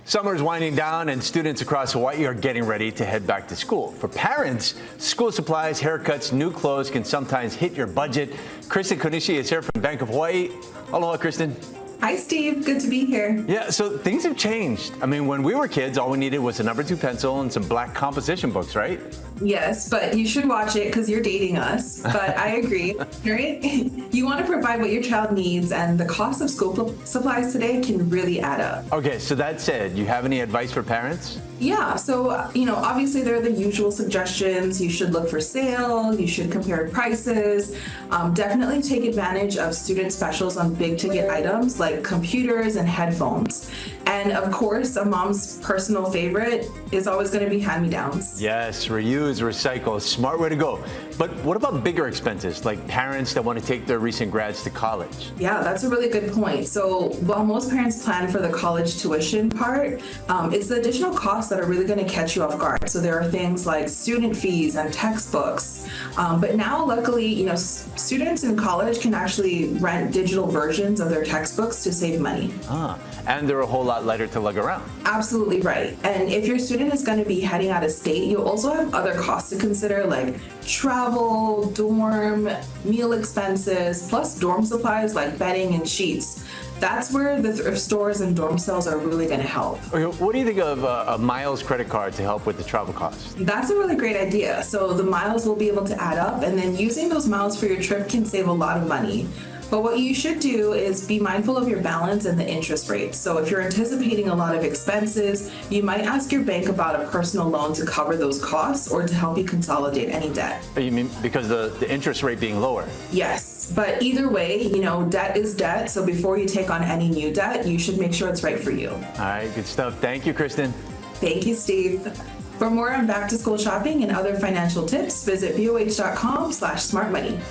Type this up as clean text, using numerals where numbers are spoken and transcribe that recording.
Summer's winding down and students across Hawaii are getting ready to head back to school. For parents, school supplies, haircuts, new clothes can sometimes hit your budget. Kristen Konishi is here from Bank of Hawaii. Aloha, Kristen. Hi, Steve. Good to be here. Yeah, so things have changed. I mean, when we were kids, all we needed was a number 2 pencil and some black composition books, right? Yes, but you should watch it because you're dating us. But I agree, right? You want to provide what your child needs, and the cost of school supplies today can really add up. Okay, so that said, you have any advice for parents? Yeah, so, obviously there are the usual suggestions. You should look for sale, you should compare prices, definitely take advantage of student specials on big ticket items like computers and headphones. And of course, a mom's personal favorite is always going to be hand-me-downs. Yes, reuse, recycle, smart way to go. But what about bigger expenses, like parents that want to take their recent grads to college? Yeah, that's a really good point. So while most parents plan for the college tuition part, it's the additional costs that are really going to catch you off guard. So there are things like student fees and textbooks. But now, luckily, students in college can actually rent digital versions of their textbooks to save money. And they're a whole lot lighter to lug around. Absolutely right. And if your student is going to be heading out of state, you'll also have other costs to consider, like travel, dorm, meal expenses, plus dorm supplies like bedding and sheets. That's where the thrift stores and dorm sales are really going to help. Okay, what do you think of a miles credit card to help with the travel costs? That's a really great idea. So the miles will be able to add up, and then using those miles for your trip can save a lot of money. But what you should do is be mindful of your balance and the interest rate. So if you're anticipating a lot of expenses, you might ask your bank about a personal loan to cover those costs or to help you consolidate any debt. You mean because the interest rate being lower? Yes, but either way, debt is debt. So before you take on any new debt, you should make sure it's right for you. All right, good stuff. Thank you, Kristen. Thank you, Steve. For more on back to school shopping and other financial tips, visit boh.com/smartmoney.